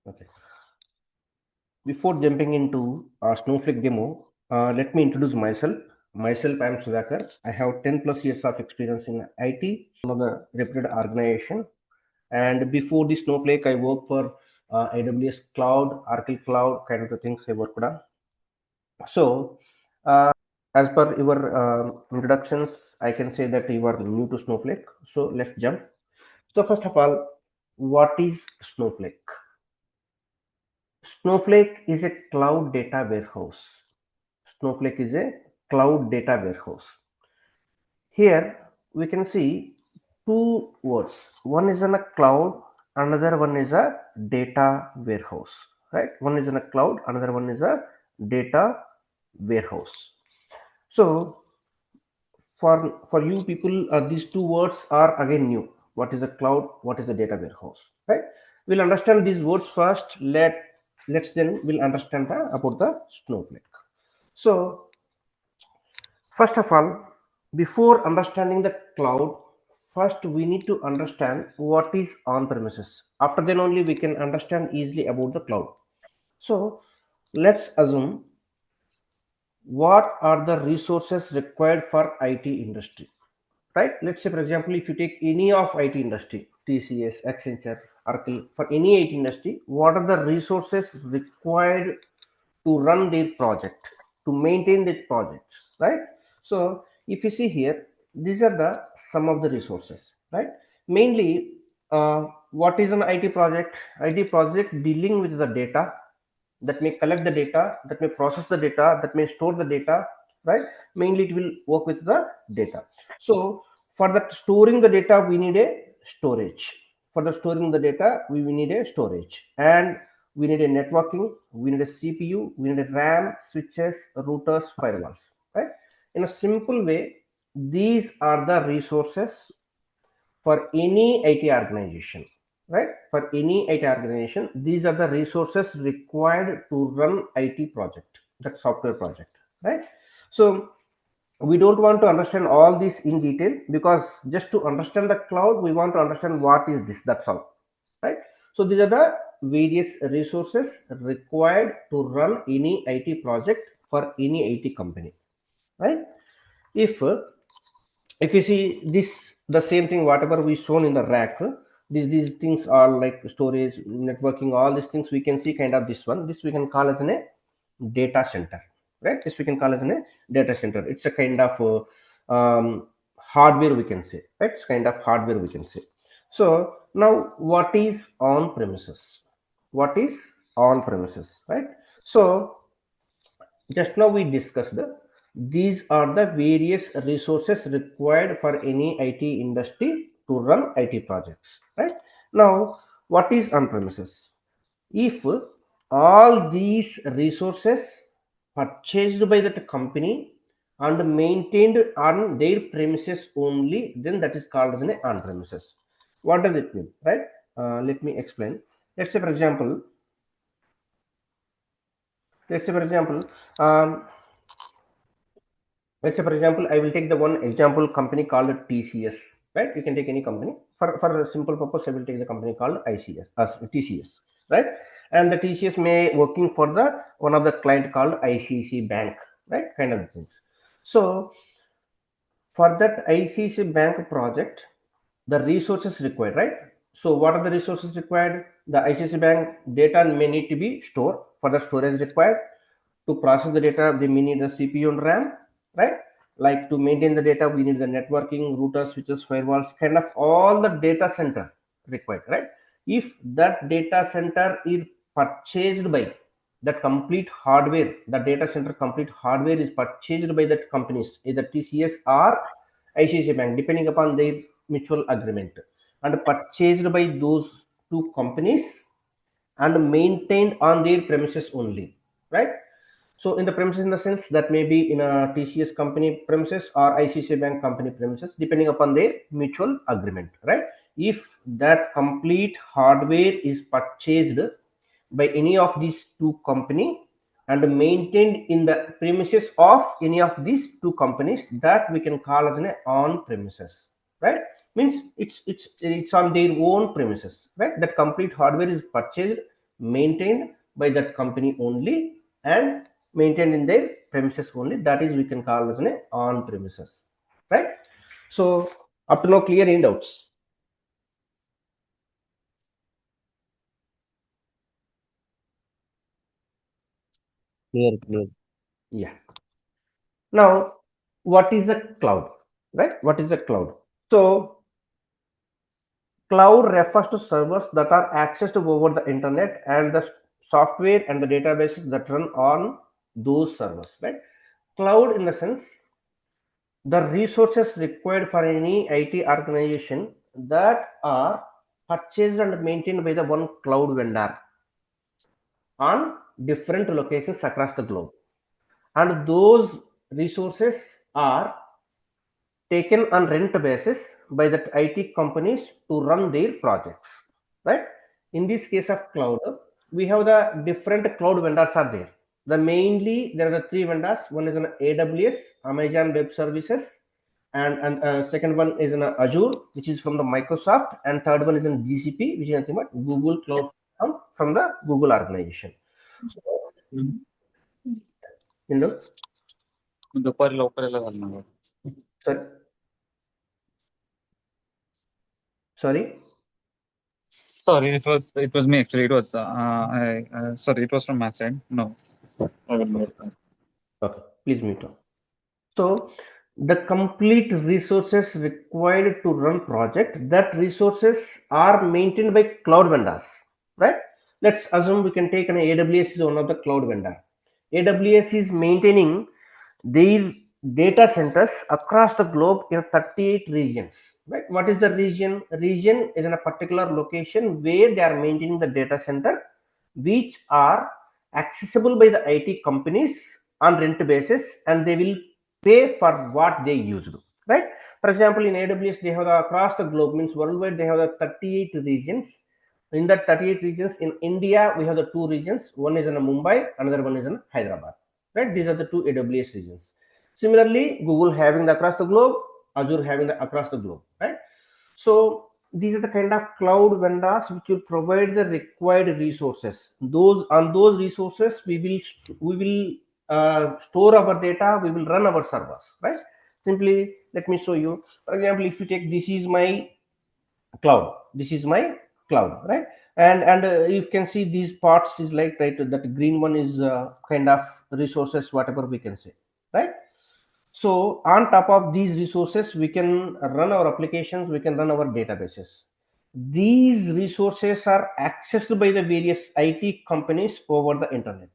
Okay. Before jumping into Snowflake demo, let me introduce myself. Myself, I am Sudhakar. I have 10 plus years of experience in IT, one of the reputed organization. And before the Snowflake, I worked for AWS Cloud, Oracle Cloud, kind of the things I worked on. So, uh, as per your introductions, I can say that you are new to Snowflake. So let's jump. So first of all, what is Snowflake? Snowflake is a cloud data warehouse. Snowflake is a cloud data warehouse. Here we can see two words. One is in a cloud, another one is a data warehouse. Right? One is in a cloud, another one is a data warehouse. So for you people, these two words are again new. What is a cloud? What is a data warehouse? Right? We'll understand these words first. Let's then we'll understand about the Snowflake. So first of all, before understanding the cloud, first we need to understand what is on premises. After then only we can understand easily about the cloud. So let's assume what are the resources required for IT industry. Right? Let's say, for example, if you take any of IT industry, TCS, Accenture, Oracle, for any IT industry, what are the resources required to run their project, to maintain their projects, right? So if you see here, these are the some of the resources, right? Mainly, what is an IT project? IT project dealing with the data, that may collect the data, that may process the data, that may store the data, right? Mainly it will work with the data. So for that storing the data, we need a storage. For the storing the data, we need a storage, and we need a networking, we need a CPU, we need a RAM, switches, routers, firewalls, right? In a simple way, these are the resources for any IT organization, right? For any IT organization, these are the resources required to run IT project, that software project, right? So we don't want to understand all this in detail, because just to understand the cloud, we want to understand what is this, that's all, right? So these are the various resources required to run any IT project for any IT company, right? If if you see this, the same thing whatever we shown in the rack, these things are like storage, networking, all these things we can see kind of this one, this we can call as a data center, right? This we can call as a data center. It's a kind of hardware, we can say, right? It's kind of hardware, we can say. So now, what is on premises? What is on premises, right? So just now we discussed these are the various resources required for any IT industry to run IT projects, right? Now, what is on premises? If all these resources purchased by that company and maintained on their premises only, then that is called as an on premises. What does it mean, right? Let me explain. Let's say, for example, let's say, for example, um, let's say, for example, I will take the one example company called TCS, right? You can take any company. For a simple purpose, I will take the company called ICS, TCS, right? And the TCS may working for the one of the client called ICC Bank, right? Kind of things. So for that ICC Bank project, the resources required, right? So what are the resources required? The ICC Bank data may need to be stored. For the storage required, to process the data, they may need the CPU and RAM, right? Like to maintain the data, we need the networking, routers, switches, firewalls, kind of all the data center required, right? If that data center is purchased by that complete hardware, the data center complete hardware is purchased by that companies, either TCS or ICICI Bank, depending upon their mutual agreement, and purchased by those two companies and maintained on their premises only, right? So in the premises, in the sense that may be in a TCS company premises or ICICI Bank company premises, depending upon their mutual agreement, right? If that complete hardware is purchased by any of these two company and maintained in the premises of any of these two companies, that we can call as an on premises, right? Means it's on their own premises, right? That complete hardware is purchased maintained by that company only and maintained in their premises only. That is we can call as an on premises, right? So up to now clear, any doubts? Clear. Yeah. Now, what is a cloud, right? What is a cloud? So cloud refers to servers that are accessed over the internet and the software and the databases that run on those servers, right? Cloud, in the sense, the resources required for any IT organization that are purchased and maintained by the one cloud vendor on different locations across the globe. And those resources are taken on rent basis by the IT companies to run their projects, right? In this case of cloud, we have the different cloud vendors are there. The mainly there are the three vendors. One is an AWS, Amazon Web Services, and second one is an Azure, which is from the Microsoft, and third one is in GCP, which is nothing but Google Cloud from the Google organization. So, you know, दुपारी लवकर यायला लागणार. sorry, sorry. Sorry, it was me actually. It was sorry, it was from my side. No, I will Okay, not. okay. Please mute on. So the complete resources required to run project, that resources are maintained by cloud vendors, right? Let's assume we can take an AWS is one of the cloud vendor. AWS is maintaining their data centers across the globe in 38 regions, right? What is the region? Region is in a particular location where they are maintaining the data center, which are accessible by the IT companies on rent basis, and they will pay for what they used, right? For example, in AWS they have the across the globe, means worldwide they have the 38 regions. In that 38 regions, in India we have the two regions. One is in Mumbai, another one is in Hyderabad, right? These are the two AWS regions. Similarly, Google having the across the globe, Azure having the across the globe, right? So these are the kind of cloud vendors which will provide the required resources. Those on those resources we will store our data. We will run our servers, right? Simply let me show you. For example, if you take this is my cloud. This is my cloud, right? And you can see these parts is like, right, that green one is kind of resources, whatever we can say, right? So on top of these resources, we can run our applications, we can run our databases. These resources are accessed by the various IT companies over the internet,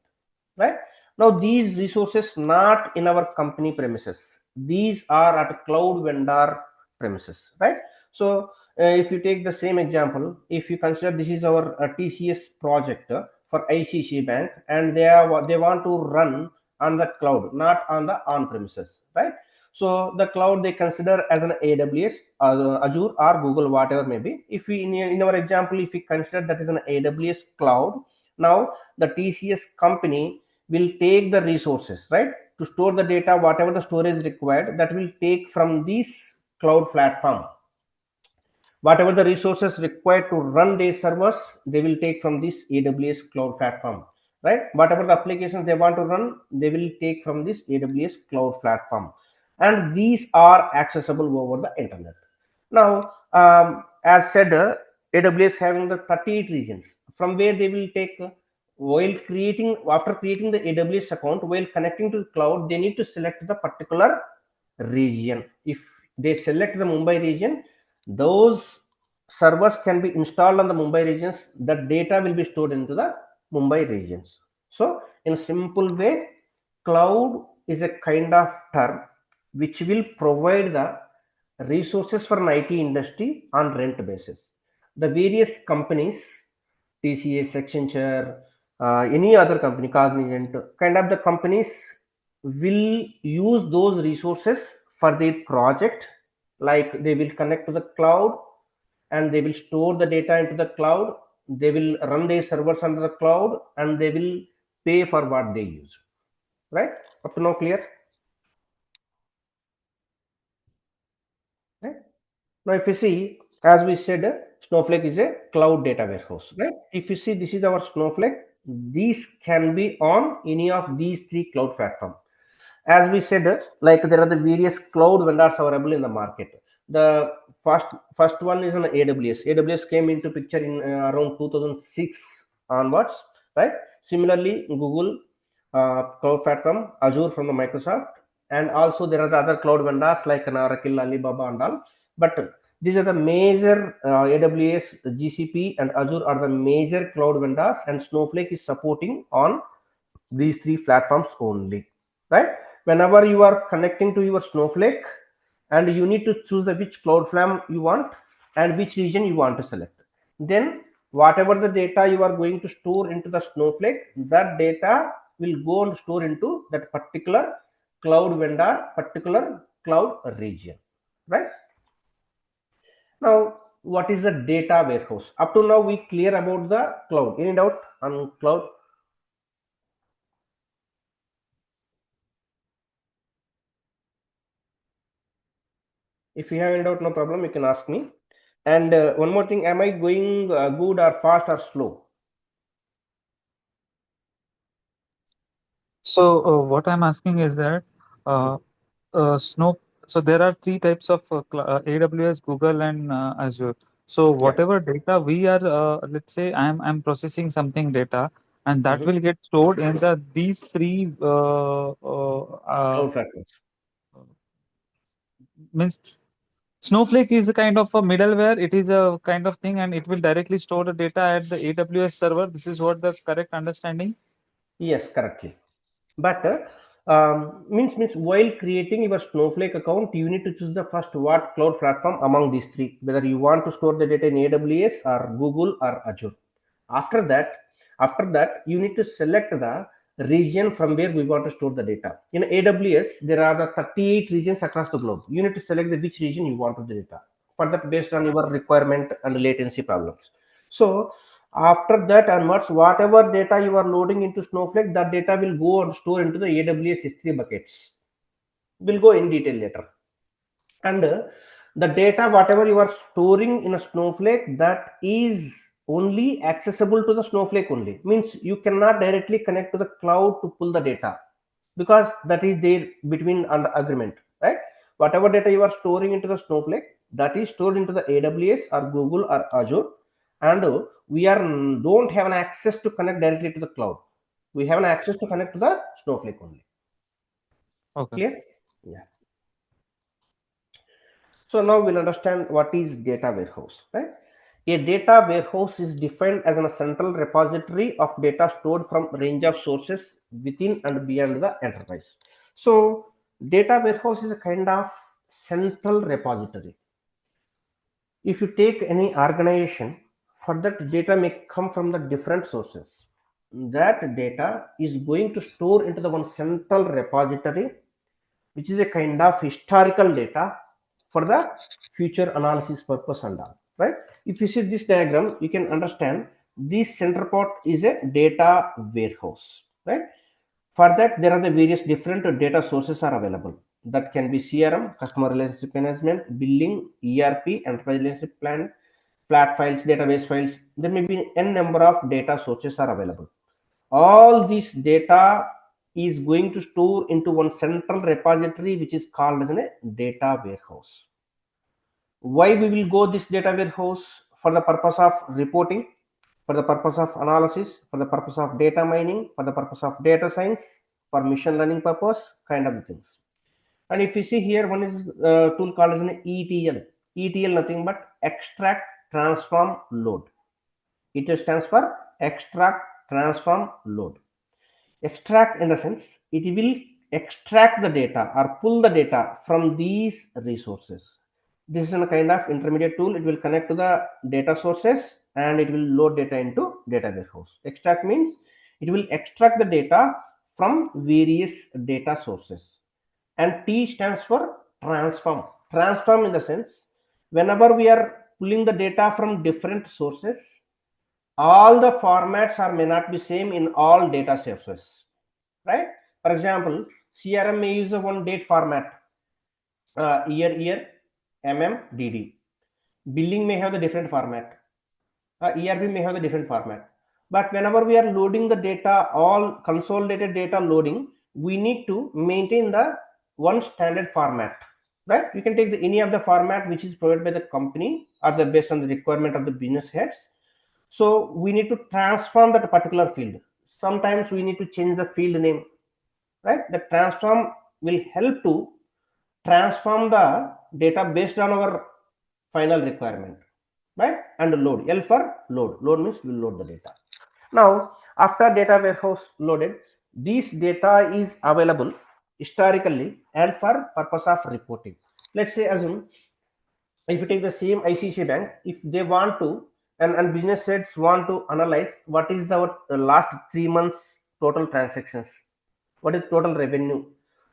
right? Now these resources not in our company premises. These are at cloud vendor premises, right? So if you take the same example, if you consider this is our TCS project for ICC Bank, and they want to run on the cloud, not on the on premises, right? So the cloud they consider as an AWS, Azure or Google, whatever maybe. If we in our example, if we consider that is an AWS cloud, now the TCS company will take the resources, right, to store the data, whatever the storage required, that will take from this cloud platform. Whatever the resources required to run their servers, they will take from this AWS cloud platform, right? Whatever the applications they want to run, they will take from this AWS cloud platform, and these are accessible over the internet. Now, as said, AWS having the 38 regions from where they will take, while creating, after creating the AWS account, while connecting to the cloud, they need to select the particular region. If they select the Mumbai region, those servers can be installed on the Mumbai regions. The data will be stored into the Mumbai regions. So in a simple way, cloud is a kind of term which will provide the resources for an IT industry on rent basis. The various companies, TCS, Accenture, any other company, Cognizant, kind of the companies will use those resources for their project. Like they will connect to the cloud and they will store the data into the cloud. They will run their servers under the cloud and they will pay for what they use. Right? Up to now clear? Right? Now, if you see, as we said, Snowflake is a cloud data warehouse, right? If you see, this is our Snowflake. These can be on any of these three cloud platforms. As we said, like there are the various cloud vendors available in the market. The first one is an AWS came into picture in around 2006 onwards, right? Similarly, Google cloud platform, Azure from the Microsoft, and also there are the other cloud vendors like an Oracle, Alibaba, and all. But these are the major AWS, GCP, and Azure are the major cloud vendors, and Snowflake is supporting on these three platforms only, right? Whenever you are connecting to your Snowflake, and you need to choose the which cloud platform you want and which region you want to select, then whatever the data you are going to store into the Snowflake, that data will go and store into that particular cloud vendor, particular cloud region, right? Now, what is a data warehouse? Up to now we clear about the cloud. Any doubt on cloud? If you have any doubt, no problem, you can ask me. And one more thing, am I going good or fast or slow? So what I'm asking is that Mhm. uh, Snow. So there are three types of AWS, Google, and Azure. So Yeah. whatever data we are, let's say I'm processing something data, and that Mhm. will get stored in the these three Cloud platforms. means Snowflake is a kind of a middleware. It is a kind of thing, and it will directly store the data at the AWS server. This is what the correct understanding. Yes, correctly. But means while creating your Snowflake account, you need to choose the first what cloud platform among these three, whether you want to store the data in AWS or Google or Azure. After that, you need to select the region from where we want to store the data. In AWS, there are the 38 regions across the globe. You need to select the which region you want the data. For that, based on your requirement and latency problems. So after that onwards, whatever data you are loading into Snowflake, that data will go and store into the AWS S3 buckets. We'll go in detail later. And the data, whatever you are storing in a Snowflake, that is only accessible to the Snowflake only. Means you cannot directly connect to the cloud to pull the data, because that is there between under agreement, right? Whatever data you are storing into the Snowflake, that is stored into the AWS or Google or Azure, and we are don't have an access to connect directly to the cloud. We have an access to connect to the Snowflake only. Okay. Clear? Yeah. So now we'll understand what is data warehouse, right? A data warehouse is defined as a central repository of data stored from range of sources within and beyond the enterprise. So data warehouse is a kind of central repository. If you take any organization, for that data may come from the different sources. That data is going to store into the one central repository, which is a kind of historical data for the future analysis purpose and all, right? If you see this diagram, you can understand this center part is a data warehouse, right? For that, there are the various different data sources are available. That can be CRM, customer relationship management, billing, ERP, enterprise relationship plan, flat files, database files. There may be n number of data sources are available. All this data is going to store into one central repository, which is called as a data warehouse. Why we will go this data warehouse? For the purpose of reporting, for the purpose of analysis, for the purpose of data mining, for the purpose of data science, for machine learning purpose, kind of things. And if you see here, one is tool called as an ETL nothing but extract transform load. It stands for extract transform load. Extract in the sense it will extract the data or pull the data from these resources. This is a kind of intermediate tool. It will connect to the data sources and it will load data into data warehouse. Extract means it will extract the data from various data sources. And T stands for transform. Transform in the sense whenever we are pulling the data from different sources, all the formats are may not be same in all data sources, right? For example, CRM may use a one date format, year, mm, dd. billing may have the different format, ERP may have the different format. But whenever we are loading the data, all consolidated data loading, we need to maintain the one standard format, right? You can take any of the format which is provided by the company or the based on the requirement of the business heads. So we need to transform that particular field. Sometimes we need to change the field name, right? The transform will help to transform the data based on our final requirement, right? And load, L for load means we will load the data. Now after data warehouse loaded, this data is available historically and for purpose of reporting. Let's say, assume if you take the same ICICI bank, if they want to, and business heads want to analyze what is the last 3 months total transactions, what is total revenue,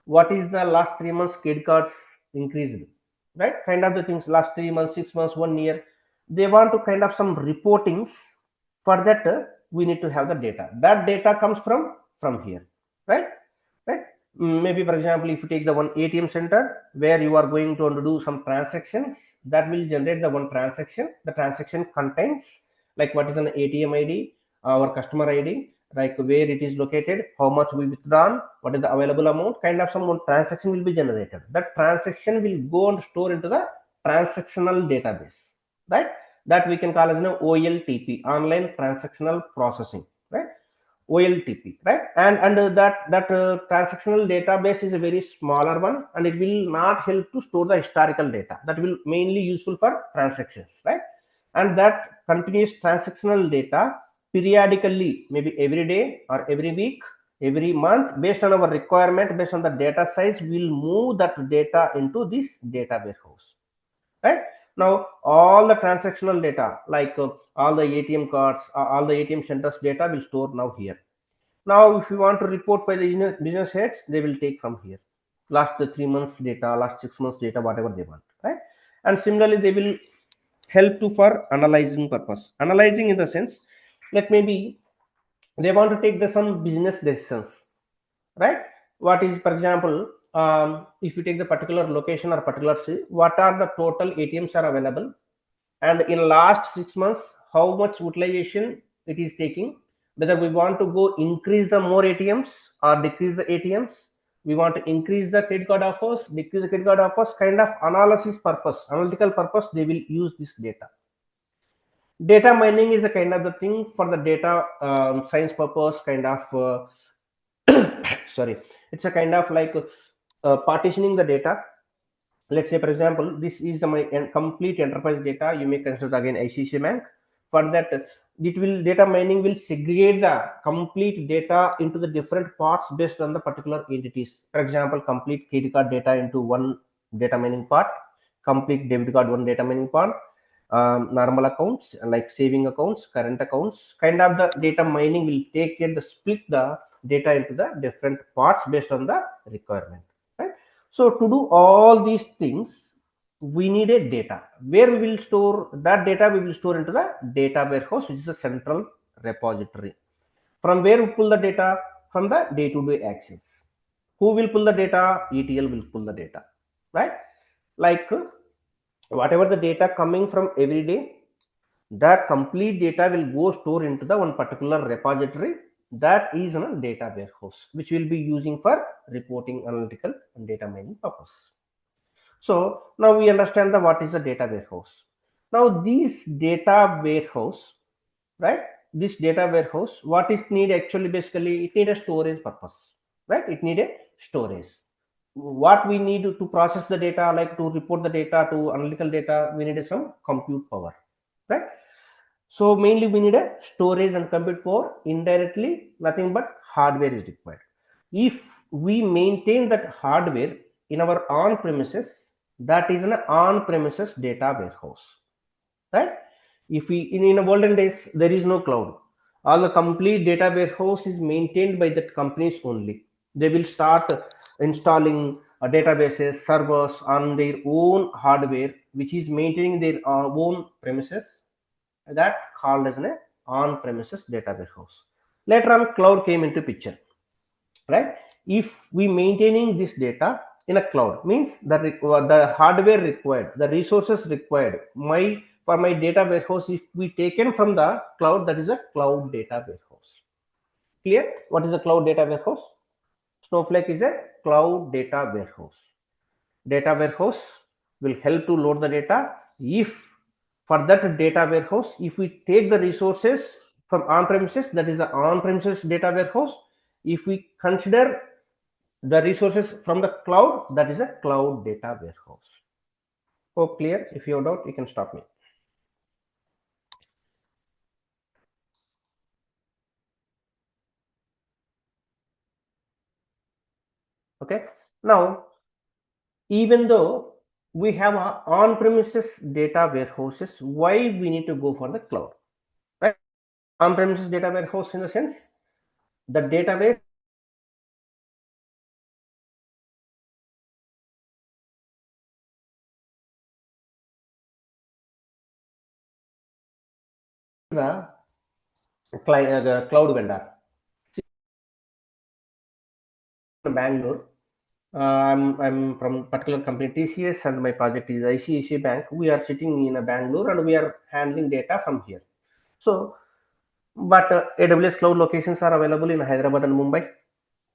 what is the last 3 months credit cards increased, right? Kind of the things, last 3 months, 6 months, 1 year, they want to kind of some reportings. For that, we need to have the data. That data comes from here, right? Right. Maybe for example, if you take the one ATM center where you are going to do some transactions, that will generate the one transaction. The transaction contains like what is an ATM ID, our customer ID, like where it is located, how much we withdrawn, what is the available amount, kind of some one transaction will be generated. That transaction will go and store into the transactional database, right? That we can call as an OLTP, online transactional processing, right? OLTP, right? And that transactional database is a very smaller one, and it will not help to store the historical data. That will mainly useful for transactions, right? And that continuous transactional data periodically, maybe every day or every week, every month, based on our requirement, based on the data size, we'll move that data into this data warehouse, right? Now all the transactional data, like all the ATM cards, all the ATM centers data will store now here. Now if you want to report by the business heads, they will take from here last 3 months data, last 6 months data, whatever they want, right? And similarly they will help to for analyzing purpose. Analyzing in the sense, like maybe they want to take the some business decisions, right? What is, for example, if you take the particular location or particular city, what are the total ATMs are available, and in last 6 months how much utilization it is taking, whether we want to go increase the more ATMs or decrease the ATMs, we want to increase the credit card offers, decrease the credit card offers, kind of analysis purpose, analytical purpose, they will use this data. Data mining is a kind of the thing for the data science purpose, kind of sorry, it's a kind of like partitioning the data. Let's say, for example, this is my complete enterprise data. You may consider again ICICI Bank. For that, it will data mining will segregate the complete data into the different parts based on the particular entities. For example, complete credit card data into one data mining part, complete debit card one data mining part, normal accounts like saving accounts, current accounts. Kind of the data mining will take care the split the data into the different parts based on the requirement, right? So to do all these things, we need a data. Where we will store that data, we will store into the data warehouse, which is a central repository. From where we pull the data? From the day-to-day actions. Who will pull the data? ETL will pull the data, right? Like whatever the data coming from every day, that complete data will go store into the one particular repository, that is a data warehouse, which will be using for reporting, analytical and data mining purpose. So now we understand the what is a data warehouse. Now this data warehouse, right? This data warehouse, what is need actually? Basically it need a storage purpose, right? It need a storage. What we need to process the data, like to report the data, to analytical data, we need some compute power, right? So mainly we need a storage and compute power. Indirectly, nothing but hardware is required. If we maintain that hardware in our on premises, that is an on premises data warehouse, right? If we in olden days there is no cloud, all the complete data warehouse is maintained by the companies only. They will start installing databases, servers on their own hardware, which is maintaining their own premises, that called as an on-premises data warehouse. Later on, cloud came into picture, right? If we maintaining this data in a cloud means the hardware required, the resources required for my data warehouse, if we taken from the cloud, that is a cloud data warehouse. Clear? What is a cloud data warehouse? Snowflake is a cloud data warehouse. Data warehouse will help to load the data. If for that data warehouse, if we take the resources from on premises, that is the on premises data warehouse. If we consider the resources from the cloud, that is a cloud data warehouse. Oh, clear? If you have doubt, you can stop me. Okay. Now, even though we have on premises data warehouses, why we need to go for the cloud? Right? On premises data warehouse, in the sense, the database the cloud vendor. Bangalore. I'm from particular company TCS, and my project is ICICI Bank. We are sitting in a Bangalore and we are handling data from here. So, but AWS cloud locations are available in Hyderabad and Mumbai,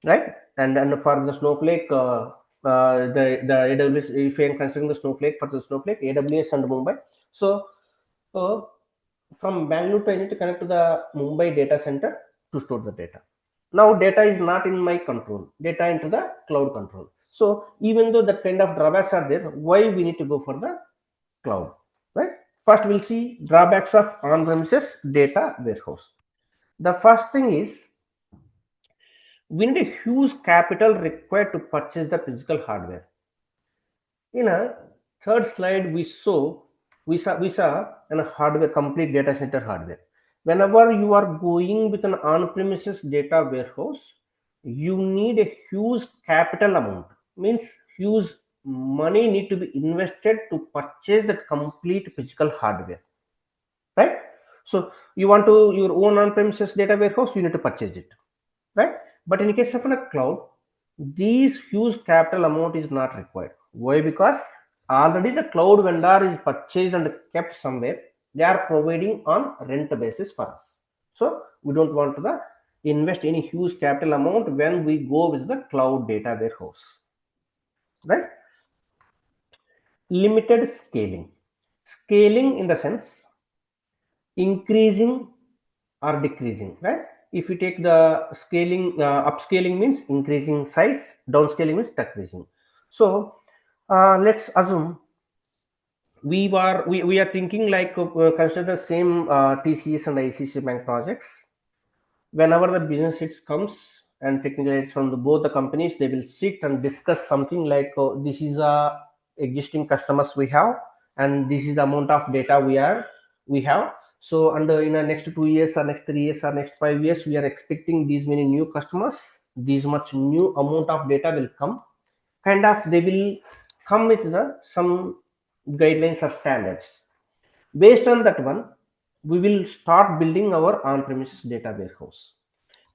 right? And for the Snowflake, the AWS, if I am considering the Snowflake, for the Snowflake, AWS and Mumbai. So, uh, from Bangalore to I need to connect to the Mumbai data center to store the data. Now data is not in my control, data into the cloud control. So even though that kind of drawbacks are there, why we need to go for the cloud, right? First we'll see drawbacks of on-premises data warehouse. The first thing is we need a huge capital required to purchase the physical hardware. In a third slide, we saw a hardware, complete data center hardware. Whenever you are going with an on-premises data warehouse, you need a huge capital amount. Means huge money need to be invested to purchase that complete physical hardware, right? So you want to your own on-premises data warehouse, you need to purchase it, right? But in case of a cloud, these huge capital amount is not required. Why? Because already the cloud vendor is purchased and kept somewhere. They are providing on rent basis for us. So we don't want to invest any huge capital amount when we go with the cloud data warehouse, right? Limited scaling. Scaling in the sense increasing or decreasing, right? If you take the scaling, upscaling means increasing size, downscaling means decreasing. So let's assume we are thinking like consider the same TCS and ICC bank projects. Whenever the business hits comes and technical aids from both the companies, they will sit and discuss something like this is a existing customers we have, and this is the amount of data we have. So and in the next 2 years or next 3 years or next 5 years, we are expecting these many new customers, this much new amount of data will come. Kind of they will come with the some guidelines or standards. Based on that one, we will start building our on-premises data warehouse.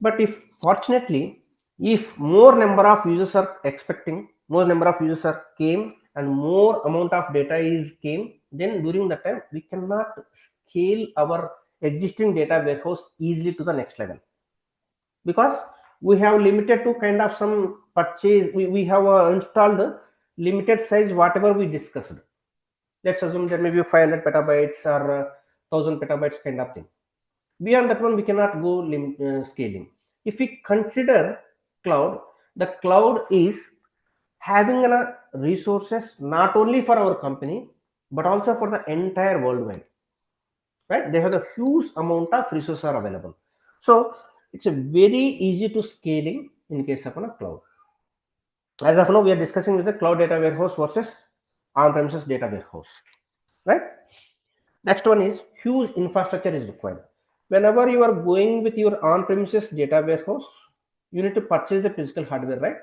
But if fortunately, if more number of users are expecting, more number of users are came, and more amount of data is came, then during that time we cannot scale our existing data warehouse easily to the next level, because we have limited to kind of some purchase. We have installed limited size whatever we discussed. Let's assume there may be 500 petabytes or 1000 petabytes kind of thing. Beyond that one, we cannot go scaling. If we consider cloud, the cloud is having resources not only for our company but also for the entire worldwide. Right? They have a huge amount of resources are available. So it's a very easy to scaling in case of a cloud. As of now, we are discussing with the cloud data warehouse versus on-premises data warehouse. Right? Next one is huge infrastructure is required. Whenever you are going with your on-premises data warehouse, you need to purchase the physical hardware, right?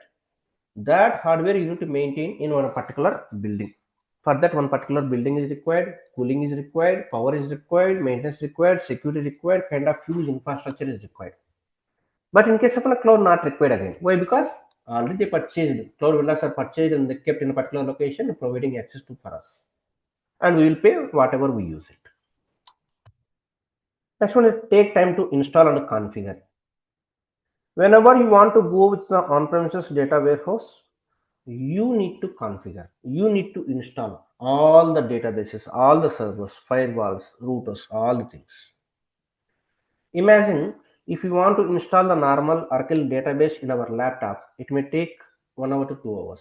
That hardware you need to maintain in one particular building. For that, one particular building is required, cooling is required, power is required, maintenance required, security required, kind of huge infrastructure is required. But in case of a cloud, not required again. Why? Because Already they purchased, cloud vendors are purchased and they kept in a particular location, providing access to for us. And we will pay whatever we use it. Next one is take time to install and configure. Whenever you want to go with the on-premises data warehouse, you need to configure. You need to install all the databases, all the servers, firewalls, routers, all the things. Imagine if you want to install the normal Oracle database in our laptop, it may take 1 hour to 2 hours.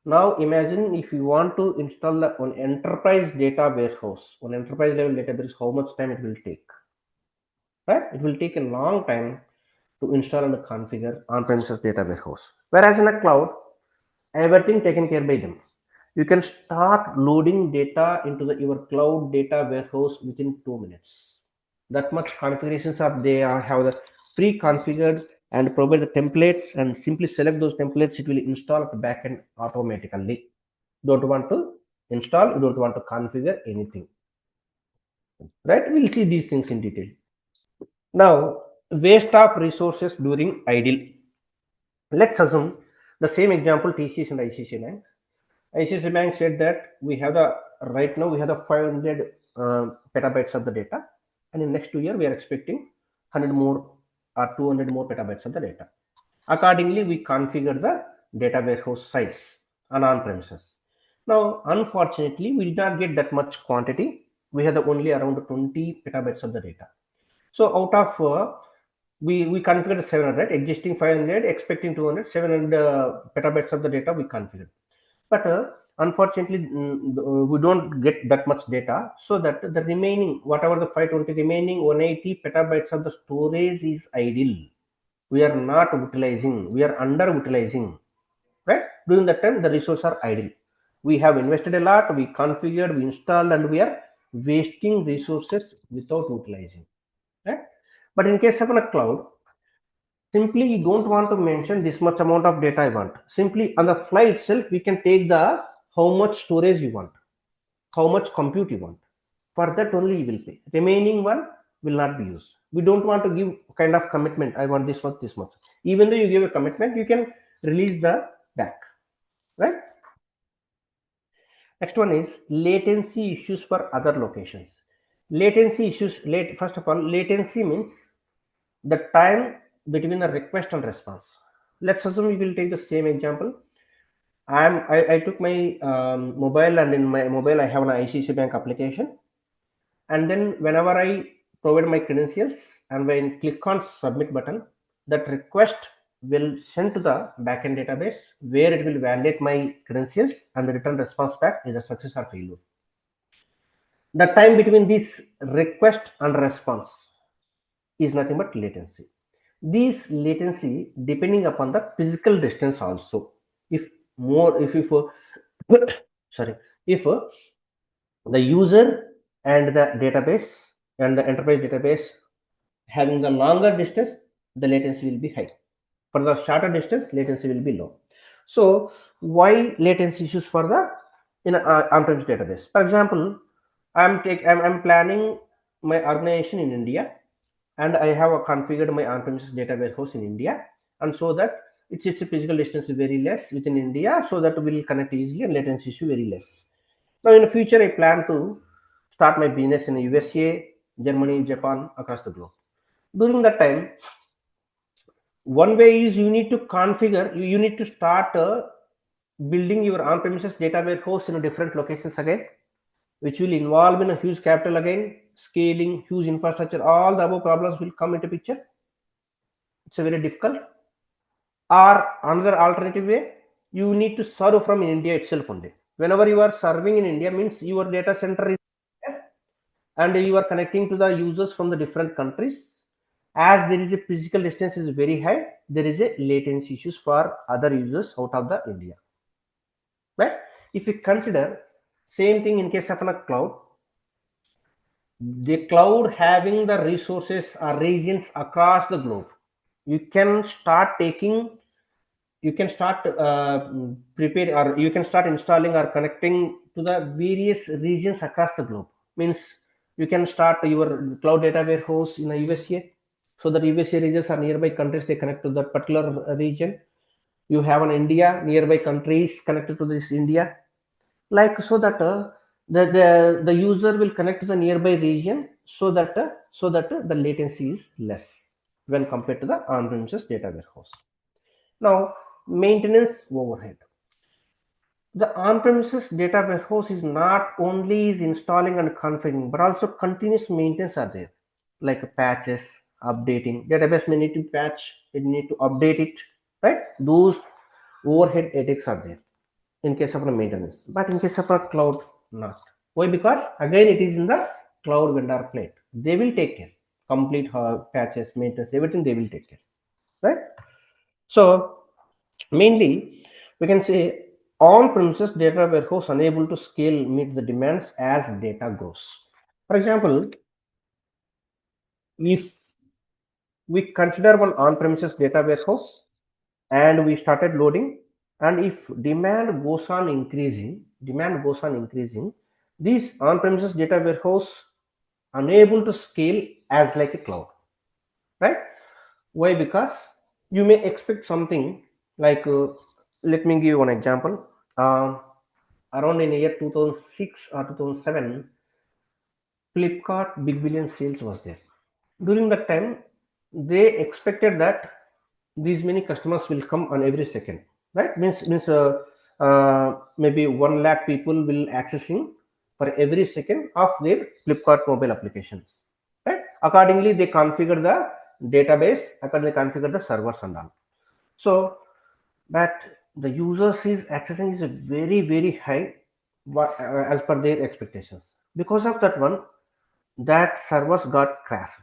Now imagine if you want to install the one enterprise data warehouse, one enterprise level database, how much time it will take? Right? It will take a long time to install and configure on-premises data warehouse. Whereas in a cloud, everything taken care by them. You can start loading data into your cloud data warehouse within 2 minutes. That much configurations are there. Have the pre-configured and provide the templates and simply select those templates. It will install at the backend automatically. Don't want to install, you don't want to configure anything. Right? We'll see these things in detail. Now, waste of resources during idle. Let's assume the same example TCS and ICC Bank. ICC Bank said that we have the right now we have the 500 petabytes of the data, and in next 2 years we are expecting 100 more or 200 more petabytes of the data. Accordingly, we configure the data warehouse size on premises. Now, unfortunately, we did not get that much quantity. We had only around 20 petabytes of the data. So out of we configured 700, existing 500, expecting 200, 700 petabytes of the data we configured. But unfortunately, we don't get that much data. So that the remaining, whatever the 520 remaining 180 petabytes of the storage is idle. We are not utilizing, we are underutilizing. Right? During that time, the resources are idle. We have invested a lot, we configured, we installed, and we are wasting resources without utilizing. Right? But in case of a cloud, simply you don't want to mention this much amount of data I want. Simply on the fly itself, we can take the how much storage you want, how much compute you want. For that only you will pay. Remaining one will not be used. We don't want to give kind of commitment. I want this much, this much. Even though you give a commitment, you can release the back. Right? Next one is latency issues for other locations. Latency issues, first of all, latency means the time between the request and response. Let's assume we will take the same example. I took my mobile, and in my mobile I have an ICC Bank application, and then whenever I provide my credentials and when I click on submit button, that request will send to the backend database where it will validate my credentials and the return response back is a success or failure. The time between this request and response is nothing but latency. This latency depending upon the physical distance also. If more, if sorry, if the user and the database and the enterprise database having the longer distance, the latency will be high. For the shorter distance, latency will be low. So why latency issues for the in on-premise database? For example, I'm planning my organization in India, and I have configured my on-premises data warehouse in India, and so that its physical distance is very less within India, so that we will connect easily and latency issue very less. Now in the future, I plan to start my business in USA, Germany, Japan, across the globe. During that time, one way is you need to configure, you need to start building your on-premises data warehouse in different locations again, which will involve in a huge capital again, scaling, huge infrastructure, all the above problems will come into picture. It's a very difficult. Or another alternative way, you need to serve from in India itself only. Whenever you are serving in India means your data center is there, and you are connecting to the users from the different countries. As there is a physical distance is very high, there is a latency issues for other users out of the India. Right? If you consider same thing in case of a cloud, the cloud having the resources or regions across the globe, you can start taking, you can start prepare, or you can start installing or connecting to the various regions across the globe. Means you can start your cloud data warehouse in the USA, So that USA regions are nearby countries, they connect to that particular region. You have an India, nearby countries connected to this India, like so that the user will connect to the nearby region, so that the latency is less when compared to the on-premises data warehouse. Now, maintenance overhead. The on-premises data warehouse is not only is installing and configuring, but also continuous maintenance are there, like patches, updating. Database may need to patch, it need to update it, right? Those overhead headaches are there in case of a maintenance, but in case of a cloud, not. Why? Because again, it is in the cloud vendor plate. They will take care, complete patches, maintenance, everything they will take care, right? So mainly, we can say on-premises data warehouse unable to scale meet the demands as data grows. For example, if we consider one on-premises data warehouse and we started loading, and if demand goes on increasing, this on-premises data warehouse unable to scale as like a cloud, right? Why? Because you may expect something like, let me give you one example. Around in the year 2006 or 2007, Flipkart Big Billion sales was there. During that time, they expected that these many customers will come on every second, right? Means maybe 1 lakh people will accessing for every second of their Flipkart mobile applications, right? Accordingly, they configure the database, accordingly they configure the servers and all. So, but the users is accessing is a very high as per their expectations. Because of that one, that servers got crashed,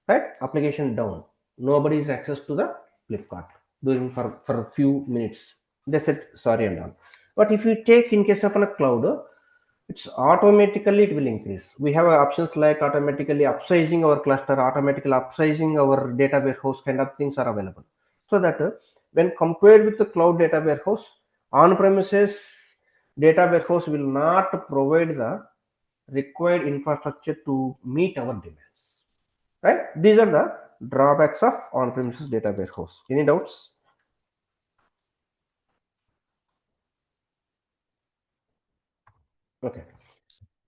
right? Application down. Nobody is access to the Flipkart during for a few minutes. They said sorry and all. But if you take in case of a cloud, it's automatically it will increase. We have options like automatically upsizing our cluster, automatically upsizing our data warehouse, kind of things are available. So that when compared with the cloud data warehouse, on-premises data warehouse will not provide the required infrastructure to meet our demands. Right? These are the drawbacks of on-premises data warehouse. Any doubts? Okay.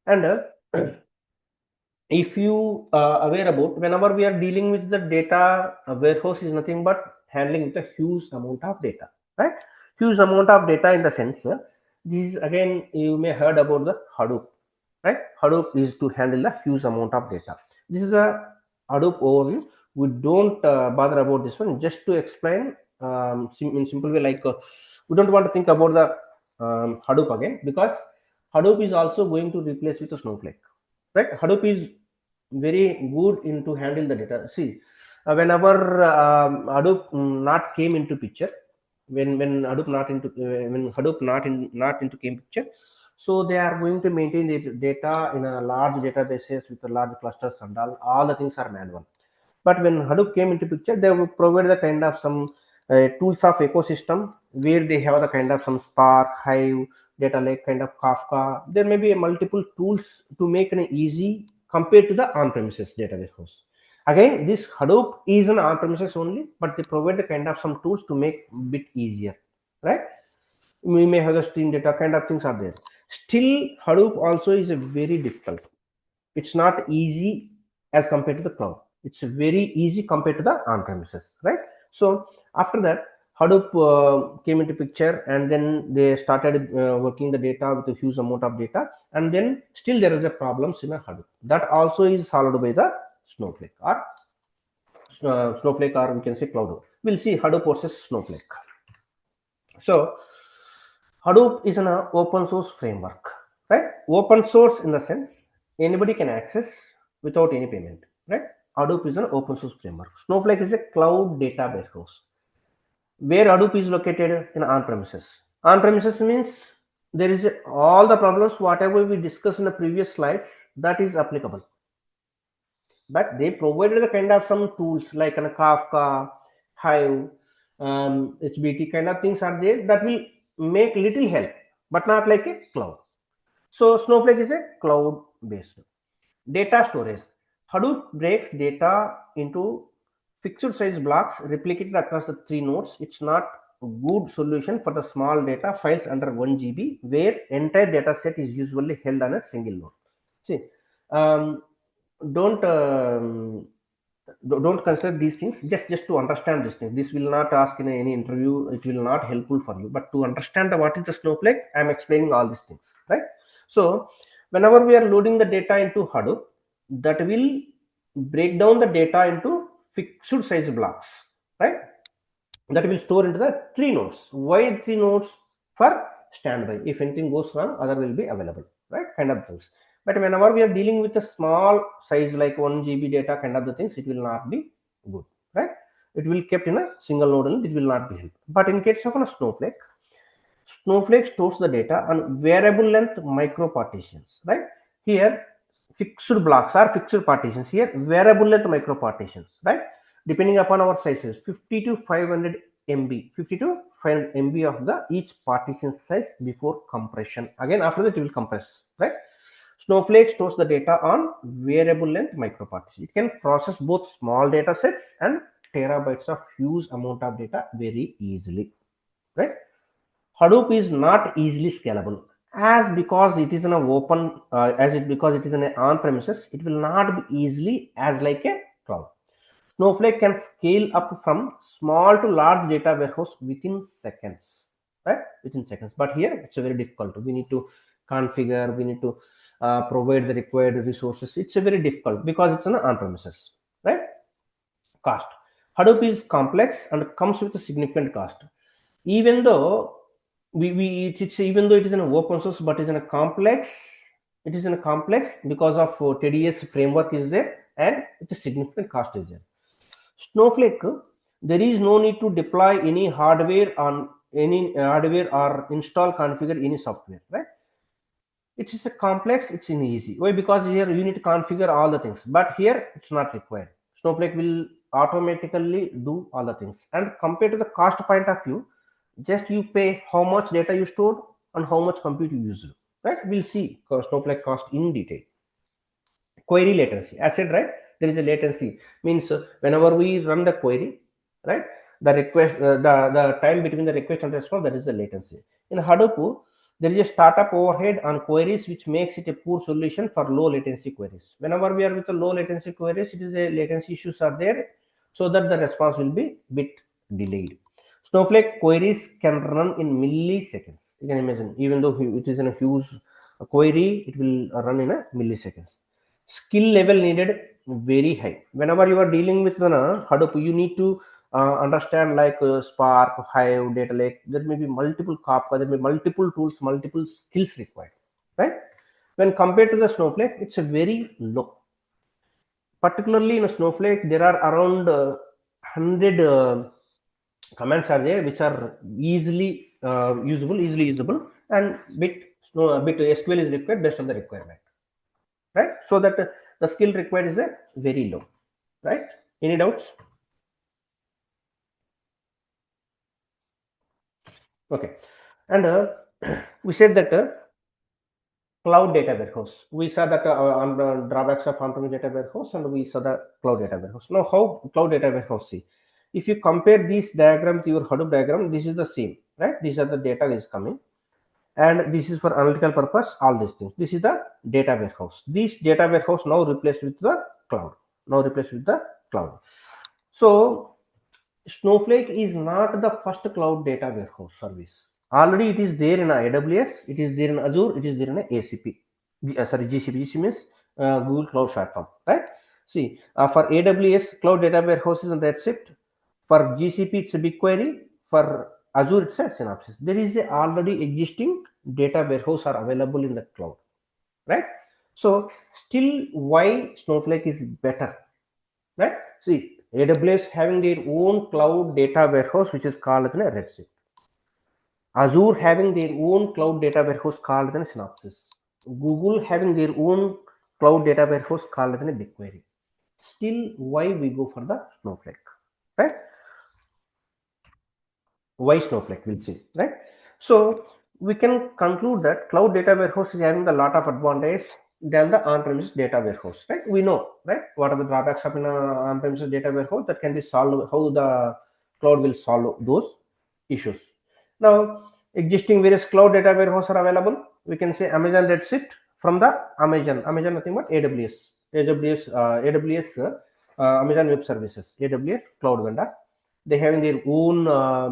And if you aware about, whenever we are dealing with the data, warehouse is nothing but handling with a huge amount of data, right? Huge amount of data in the sense, this is again you may heard about the Hadoop, right? Hadoop is to handle the huge amount of data. This is a Hadoop overview. We don't bother about this one, just to explain in simple way, like we don't want to think about the Hadoop again, because Hadoop is also going to replace with a Snowflake, right? Hadoop is very good into handle the data. See, whenever Hadoop not came into picture, when Hadoop not into when Hadoop not into came picture, so they are going to maintain the data in a large databases with a large clusters and all the things are manual. But when Hadoop came into picture, they will provide the kind of some tools of ecosystem where they have the kind of some Spark, Hive, data lake, kind of Kafka. There may be multiple tools to make an easy compared to the on-premises data warehouse. Again, this Hadoop is an on-premises only, but they provide the kind of some tools to make a bit easier, right? We may have the stream data, kind of things are there. Still, Hadoop also is a very difficult. It's not easy as compared to the cloud. It's very easy compared to the on-premises, right? So after that, Hadoop came into picture, and then they started working the data with a huge amount of data, and then still there is a problems in a Hadoop. That also is solved by the Snowflake, or or we can say Cloud. We'll see Hadoop versus Snowflake. So Hadoop is an open source framework, right? Open source in the sense anybody can access without any payment, right? Hadoop is an open source framework. Snowflake is a cloud data warehouse. Where Hadoop is located in on-premises. On-premises means there is all the problems whatever we discussed in the previous slides, that is applicable. But they provided the kind of some tools like an Kafka, Hive, HBT kind of things are there that will make little help, but not like a cloud. So Snowflake is a cloud based. Data storage. Hadoop breaks data into fixed size blocks replicated across the 3 nodes. It's not a good solution for the small data files under 1 GB, where entire data set is usually held on a single node. See, um, don't don't consider these things, just to understand this thing. This will not ask in any interview, it will not helpful for you, but to understand what is the Snowflake, I am explaining all these things, right? So whenever we are loading the data into Hadoop, that will break down the data into fixed size blocks, right? That will store into the 3 nodes. Why 3 nodes? For standby, if anything goes wrong, other will be available, right? Kind of things. But whenever we are dealing with a small size like 1 GB data, kind of the things, it will not be good, right? It will kept in a single node and it will not be helped. But in case of a Snowflake stores the data on variable length micro partitions, right? Here, fixed blocks are fixed partitions. Here, variable length micro partitions, right? Depending upon our sizes, 50 to 500 MB, 50 to 500 MB of the each partition size before compression. Again, after that, it will compress, right? Snowflake stores the data on variable length micro partition. It can process both small data sets and terabytes of huge amount of data very easily, right? Hadoop is not easily scalable, as because it is an open, because it is an on-premises, it will not be easily as like a cloud. Snowflake can scale up from small to large data warehouse within seconds, right? Within seconds. But here it's a very difficult. We need to configure, we need to provide the required resources. It's a very difficult because it's an on-premises, right? Cost. Hadoop is complex and comes with a significant cost. Even though it's even though it is an open source, but it is in a complex. It is in a complex because of tedious framework is there, and it's a significant cost is there. Snowflake, there is no need to deploy any hardware on any hardware or install configure any software, right? It is a complex, it's in easy. Why? Because here you need to configure all the things, but here it's not required. Snowflake will automatically do all the things. And compared to the cost point of view, just you pay how much data you stored and how much compute you used, right? We'll see Snowflake cost in detail. Query latency, I said, right? There is a latency, means whenever we run the query, right, the request the time between the request and response, that is the latency. In Hadoop, there is a startup overhead on queries, which makes it a poor solution for low latency queries. Whenever we are with the low latency queries, it is a latency issues are there, so that the response will be bit delayed. Snowflake queries can run in milliseconds. You can imagine, even though it is in a huge query, it will run in a milliseconds. Skill level needed very high. Whenever you are dealing with the Hadoop, you need to understand like Spark, Hive, Data Lake. There may be multiple Kafka, there may be multiple tools, multiple skills required, right? When compared to the Snowflake, it's a very low. Particularly in a Snowflake, there are around 100 commands are there, which are easily easily usable, and bit SQL is required based on the requirement, right? So that the skill required is a very low, right? Any doubts? Okay. And we said that cloud data warehouse, we saw that on the drawbacks of on-premise data warehouse, and we saw the cloud data warehouse. Now how cloud data warehouse, see, if you compare this diagram to your Hadoop diagram, this is the same, right? These are the data is coming, and this is for analytical purpose, all these things. This is the data warehouse. This data warehouse now replaced with the cloud, so Snowflake is not the first cloud data warehouse service. Already it is there in AWS, it is there in Azure, it is there in ACP. GCP. GCP means Google Cloud Platform, right? See, for AWS, cloud data warehouses and that's it. For GCP, it's a BigQuery. For Azure, it's a Synopsys. There is a already existing data warehouse are available in the cloud, right? So still, why Snowflake is better, right? See, AWS having their own cloud data warehouse, which is called as a Redshift. Azure having their own cloud data warehouse called as Synopsys. Google having their own cloud data warehouse called as a BigQuery. Still, why we go for the Snowflake, right? Why Snowflake? We'll see, right? So we can conclude that cloud data warehouse is having a lot of advantages. than the on-premises data warehouse, right? We know, right, what are the drawbacks of an on-premises data warehouse that can be solved, how the cloud will solve those issues. Now, existing various cloud data warehouse are available. We can say Amazon Redshift from the Amazon nothing but AWS, Amazon Web Services, AWS cloud vendor. They have their own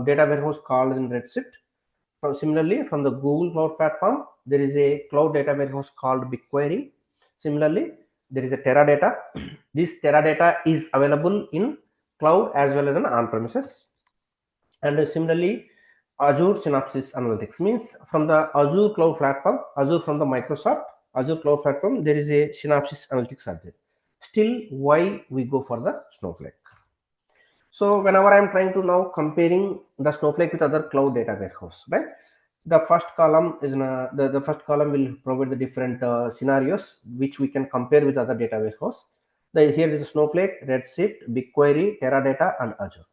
data warehouse called in Redshift. Similarly, from the Google Cloud Platform, there is a cloud data warehouse called BigQuery. Similarly, there is a Teradata. This Teradata is available in cloud as well as in on-premises. And similarly, Azure Synapse Analytics means from the Azure Cloud Platform, Azure from the Microsoft Azure Cloud Platform, there is a Synapse Analytics subject. Still, why we go for the Snowflake? So whenever I am trying to now comparing the Snowflake with other cloud data warehouse, right? The first column is the first column will provide the different scenarios which we can compare with other data warehouse. Here is Snowflake, Redshift, BigQuery, Teradata, and Azure.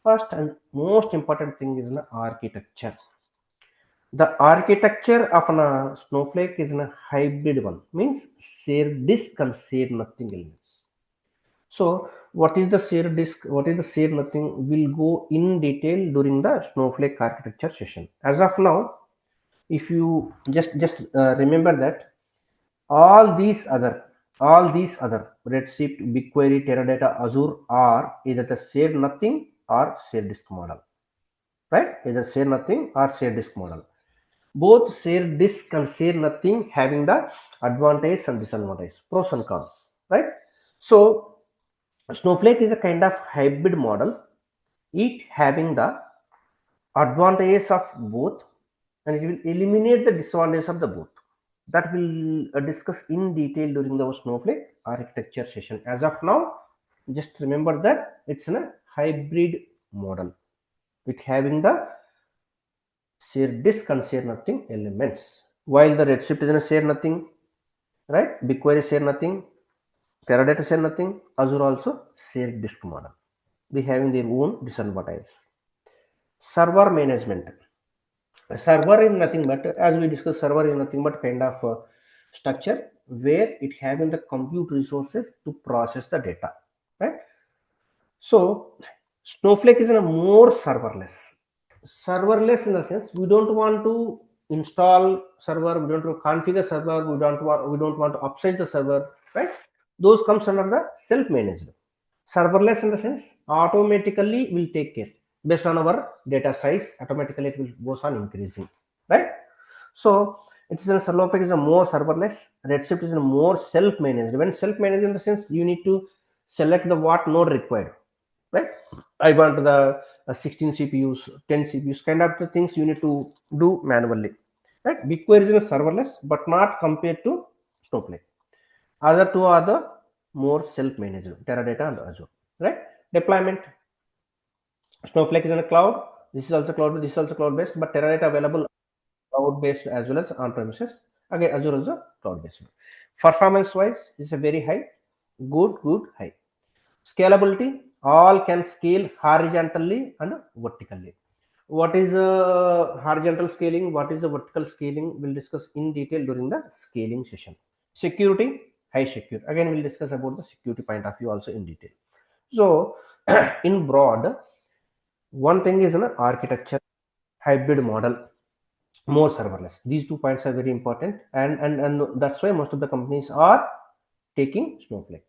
First and most important thing is the architecture. The architecture of a Snowflake is a hybrid one, means share disk and share nothing elements. So what is the share disk? What is the share nothing? Will go in detail during the Snowflake architecture session. As of now, if you just remember that all these other Redshift, BigQuery, Teradata, Azure are either the share nothing or share disk model, right? Either share nothing or share disk model. Both share disk and share nothing having the advantage and disadvantage, pros and cons, right? So Snowflake is a kind of hybrid model, it having the advantages of both and it will eliminate the disadvantages of the both. That will discuss in detail during the Snowflake architecture session. As of now, just remember that it's a hybrid model, it having the share disk and share nothing elements. While the Redshift is in a share nothing, right? BigQuery share nothing, Teradata share nothing, Azure also share disk model. They having their own disadvantages. Server management. A server is nothing but, as we discussed, server is nothing but kind of structure where it having the compute resources to process the data, right? So Snowflake is in a more serverless. Serverless in the sense we don't want to install server, we don't want to configure server, we don't want to upside the server, right? Those comes under the self-managed. Serverless in the sense automatically will take care based on our data size, automatically it will goes on increasing, right? So it's a Snowflake is a more serverless, Redshift is a more self-managed. When self-managed in the sense you need to select the what node required, right? I want the 16 CPUs, 10 CPUs, kind of the things you need to do manually, right? BigQuery is a serverless, but not compared to Snowflake. Other two are the more self-managed, Teradata and Azure, right? Deployment. Snowflake is in a cloud. This is also cloud. This is also cloud-based, but Teradata available cloud-based as well as on-premises. Again, Azure is a cloud-based. Performance-wise, is a very high, good, high. Scalability, all can scale horizontally and vertically. What is horizontal scaling? What is the vertical scaling? We'll discuss in detail during the scaling session. Security, high secure. Again, we'll discuss about the security point of view also in detail. So, in broad, one thing is an architecture, hybrid model, more serverless. These 2 points are very important, and that's why most of the companies are taking Snowflake.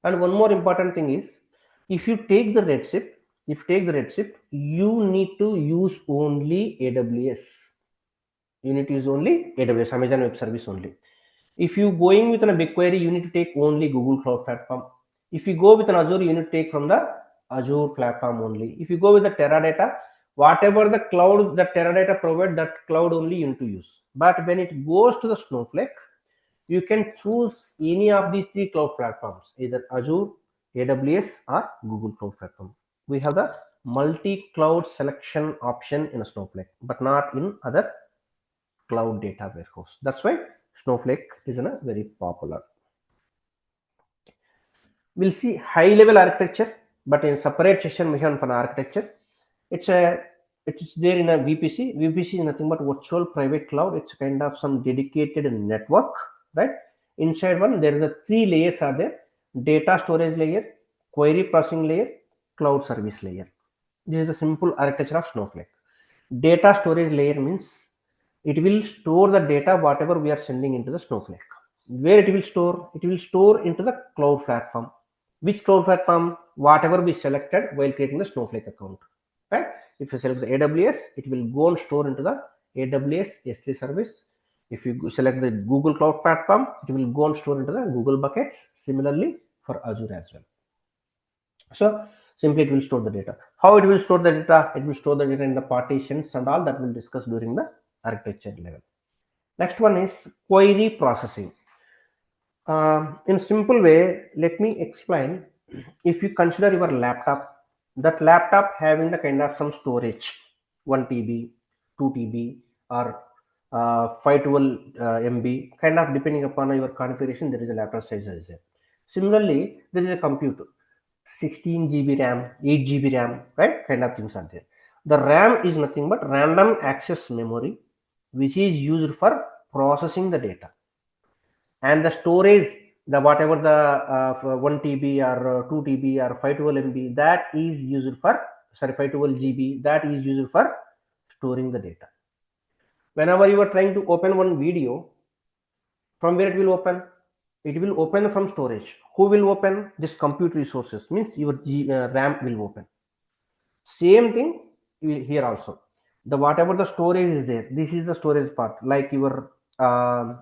And one more important thing is, if you take the Redshift, you need to use only AWS. You need to use only AWS, Amazon Web Service only. If you going with a BigQuery, you need to take only Google Cloud Platform. If you go with an Azure, you need to take from the Azure platform only. If you go with the Teradata, whatever the cloud that Teradata provide, that cloud only you need to use. But when it goes to the Snowflake, you can choose any of these 3 cloud platforms, either Azure, AWS, or Google Cloud Platform. We have the multi-cloud selection option in a Snowflake, but not in other cloud data warehouse. That's why Snowflake is a very popular. We'll see high level architecture, but in separate session we have for architecture. It's there in a VPC. VPC is nothing but virtual private cloud. It's kind of some dedicated network, right? Inside one, there is a 3 layers are there: data storage layer, query processing layer, cloud service layer. This is the simple architecture of Snowflake. Data storage layer means it will store the data whatever we are sending into the Snowflake. Where it will store? It will store into the cloud platform. Which cloud platform? Whatever we selected while creating the Snowflake account. Right? If you select the AWS, it will go and store into the AWS S3 service. If you select the Google Cloud Platform, it will go and store into the Google buckets. Similarly for Azure as well. So simply it will store the data. How it will store the data? It will store the data in the partitions and all that we'll discuss during the architecture level. Next one is query processing. In simple way, let me explain. If you consider your laptop, that laptop having the kind of some storage, 1 TB, 2 TB, or 512 MB, kind of depending upon your configuration, there is a laptop size as well. Similarly, there is a computer, 16 GB RAM, 8 GB RAM, right? Kind of things are there. The RAM is nothing but random access memory, which is used for processing the data, and the storage, the whatever the 1 TB or 2 TB or 512 MB, that is used for, sorry, 512 GB, that is used for storing the data. Whenever you are trying to open one video, from where it will open? It will open from storage. Who will open? This compute resources, means your RAM will open. Same thing here also. The whatever the storage is there, this is the storage part, like your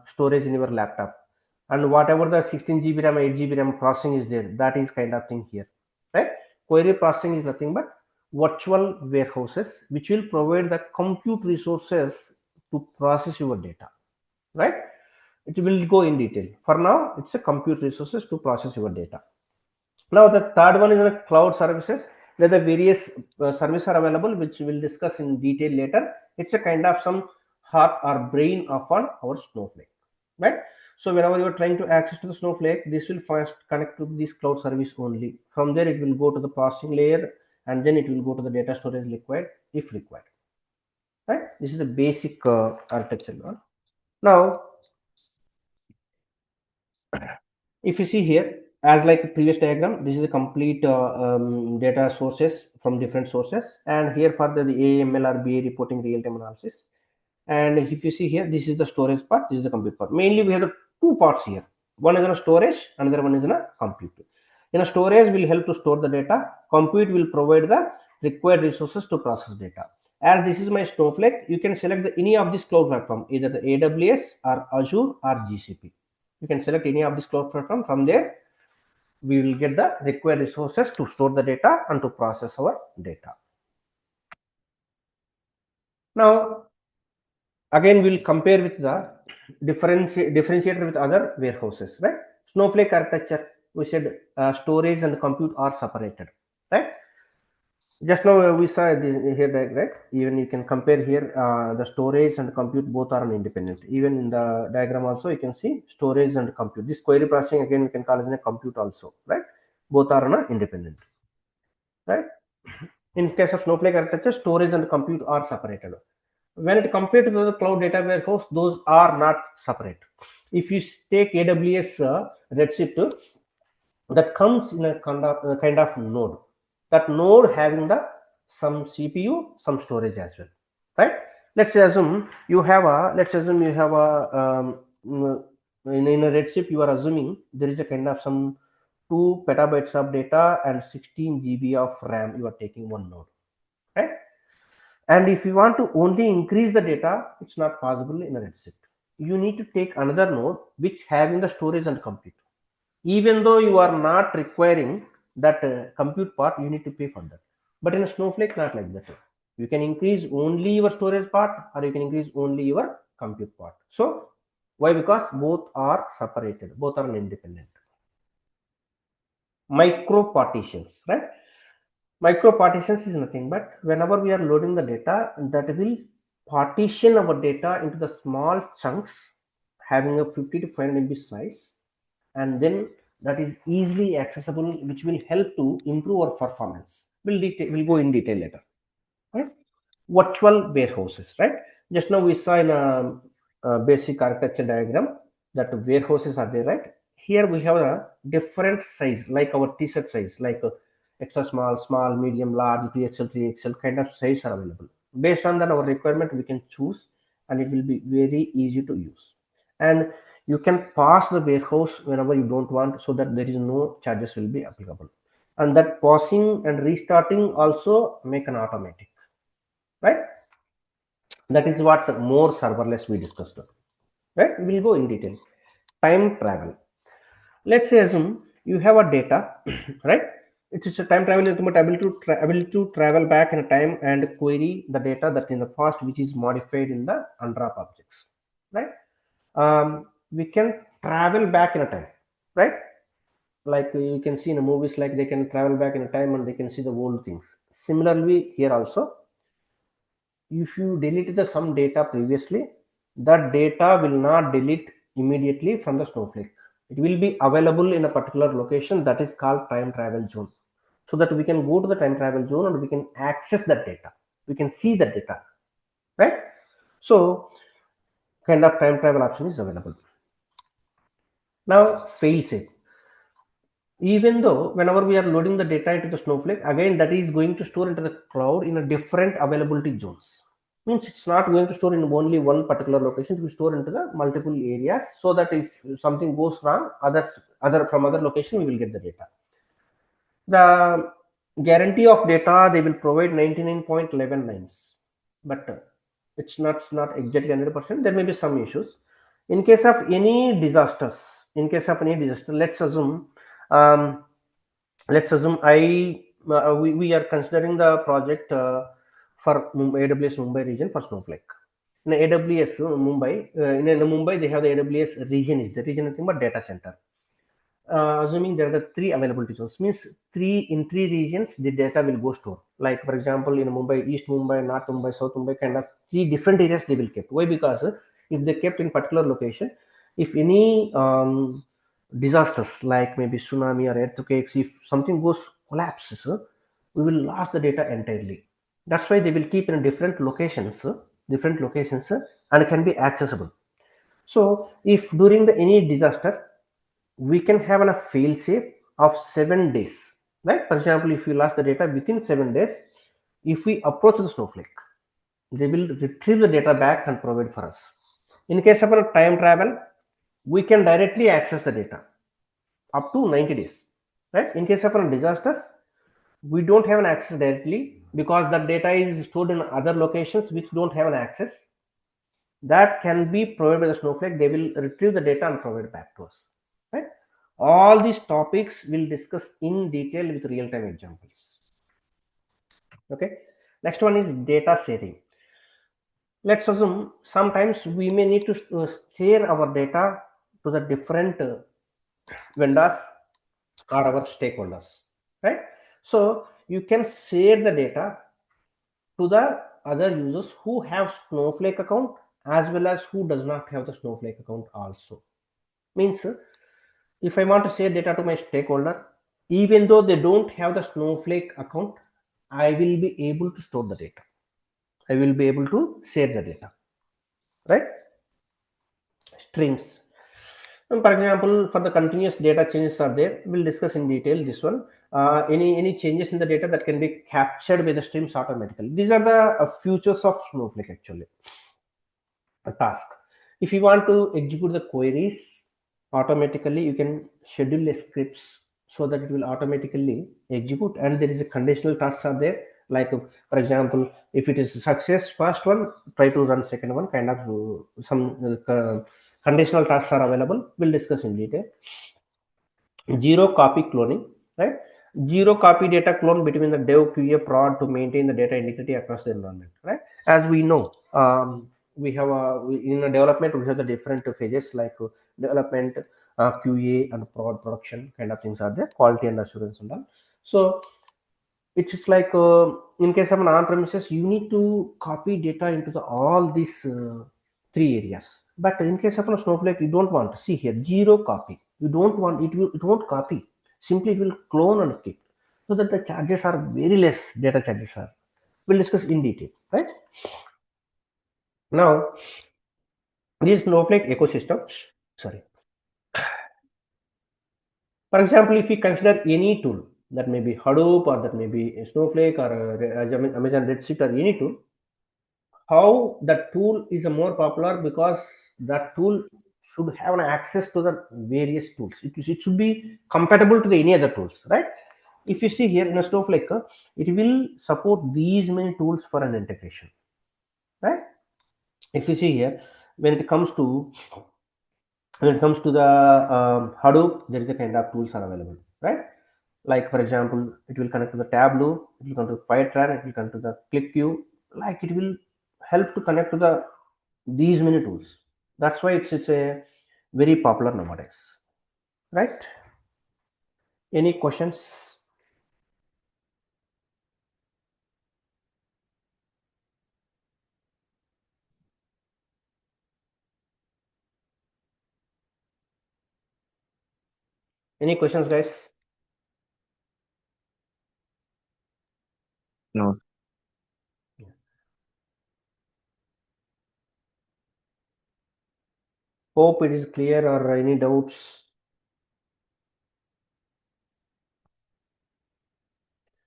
storage in your laptop, and whatever the 16 GB RAM, 8 GB RAM processing is there, that is kind of thing here, right? Query processing is nothing but virtual warehouses which will provide the compute resources to process your data, right? It will go in detail. For now, it's a compute resources to process your data. Now the third one is the cloud services, where the various services are available, which we'll discuss in detail later. It's a kind of some heart or brain of our Snowflake, right? So whenever you are trying to access to the Snowflake, this will first connect to this cloud service only. From there, it will go to the processing layer, and then it will go to the data storage required if required, right? This is the basic architecture one. Now, if you see here, as like previous diagram, this is a complete data sources from different sources, and here for the AML or BA reporting real-time analysis. And if you see here, this is the storage part, this is the compute part. Mainly we have the two parts here. One is in a storage, another one is in a compute. In a storage will help to store the data. Compute will provide the required resources to process data. As this is my Snowflake, you can select any of this cloud platform, either the AWS or Azure or GCP. You can select any of this cloud platform. From there, we will get the required resources to store the data and to process our data. Now, again, we'll compare with the differentiator with other warehouses, right? Snowflake architecture, we said storage and compute are separated, right? Just now we saw here, right? Even you can compare here, the storage and compute both are independent. Even in the diagram also, you can see storage and compute. This query processing, again, we can call it a compute also, right? Both are independent, right? In case of Snowflake architecture, storage and compute are separated. When it compared to the cloud data warehouse, those are not separate. If you take AWS Redshift, that comes in a kind of node. That node having the some CPU, some storage as well, right? Let's assume you have a in a Redshift, you are assuming there is a kind of some 2 petabytes of data and 16 GB of RAM. You are taking one node, right? And if you want to only increase the data, it's not possible in a Redshift. You need to take another node which having the storage and compute. Even though you are not requiring that compute part, you need to pay for that. But in a Snowflake, not like that. You can increase only your storage part, or you can increase only your compute part. So why? Because both are separated, both are independent. Micro partitions, right? Micro partitions is nothing but whenever we are loading the data, that will partition our data into the small chunks having a 50 to 500 MB size, and then that is easily accessible, which will help to improve our performance. We'll go in detail later, right? Virtual warehouses, right? Just now we saw in a basic architecture diagram, that warehouses are there, right? Here we have a different size, like our t-shirt size, like extra small, small, medium, large, 3XL, 3XL kind of size are available. Based on that, our requirement we can choose, and it will be very easy to use. And you can pass the warehouse whenever you don't want, so that there is no charges will be applicable. And that pausing and restarting also make an automatic, right? That is what more serverless we discussed, right? We'll go in detail. Time travel. Let's say assume you have a data, right? It's a time travel is ability to travel back in time and query the data that in the past which is modified in the unwrap objects, right? We can travel back in a time, right? Like you can see in the movies, like they can travel back in a time and they can see the old things. Similarly, here also, if you delete the some data previously, that data will not delete immediately from the Snowflake. It will be available in a particular location that is called time travel zone, so that we can go to the time travel zone and we can access that data, we can see the data, right? So kind of time travel option is available. Now fail safe. Even though whenever we are loading the data into the Snowflake, again that is going to store into the cloud in a different availability zones. Means it's not going to store in only one particular location, it will store into the multiple areas, so that if something goes wrong, other from other location we will get the data. The guarantee of data they will provide 99.11 nines, but it's not exactly 100%. There may be some issues in case of any disasters. In case of any disaster, um, let's assume we are considering the project for AWS Mumbai region for Snowflake. In AWS Mumbai, in Mumbai they have the AWS region, is the region nothing but data center. Assuming there are the three availability zones, means three regions the data will go store. Like for example, in Mumbai, East Mumbai, North Mumbai, South Mumbai, kind of three different areas they will kept. Why? Because if they kept in particular location, if any disasters like maybe tsunami or earthquakes, if something goes collapses, we will lose the data entirely. That's why they will keep in different locations, and can be accessible. So if during the any disaster, we can have a fail safe of 7 days, right? For example, if we lost the data within 7 days, if we approach the Snowflake, they will retrieve the data back and provide for us. In case of a time travel, we can directly access the data up to 90 days, right? In case of a disasters, we don't have an access directly, because the data is stored in other locations which don't have an access. That can be provided by the Snowflake. They will retrieve the data and provide back to us, right? All these topics we'll discuss in detail with real-time examples. Okay, next one is data sharing. Let's assume sometimes we may need to share our data to the different vendors or our stakeholders, right? So you can share the data to the other users who have Snowflake account, as well as who does not have the Snowflake account also. Means if I want to share data to my stakeholder, even though they don't have the Snowflake account, I will be able to store the data. I will be able to share the data, right? Streams. And for example, for the continuous data changes are there. We'll discuss in detail this one. Any changes in the data that can be captured by the streams automatically. These are the features of Snowflake actually. A task. If you want to execute the queries automatically, you can schedule the scripts so that it will automatically execute, and there is a conditional tasks are there. Like for example, if it is success first one, try to run second one, kind of some conditional tasks are available. We'll discuss in detail. Zero copy cloning, right? Zero copy data clone between the dev, QA, prod to maintain the data integrity across the environment, right? As we know, we have in a development we have the different phases, like development, QA, and prod, production kind of things are there, quality and assurance and all. So it's like in case of an on-premises, you need to copy data into the all these three areas. But in case of a Snowflake, you don't want. See here, zero copy. You don't want it. It won't copy. Simply, it will clone and keep. So that the charges are very less. Data charges are. We'll discuss in detail, right? Now, this Snowflake ecosystem. Sorry. For example, if we consider any tool, that may be Hadoop or that may be Snowflake or Amazon Redshift or any tool, how that tool is a more popular because that tool should have an access to the various tools. It should be compatible to the any other tools, right? If you see here in a Snowflake, it will support these many tools for an integration, right? If you see here, when it comes to the Hadoop, there is a kind of tools are available, right? Like for example, it will connect to the Tableau, it will connect to Fivetran, it will connect to the ClickView, like it will help to connect to the these many tools. That's why it's a very popular nowadays, right? Any questions? Any questions, guys? No. Hope it is clear or any doubts.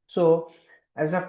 So as of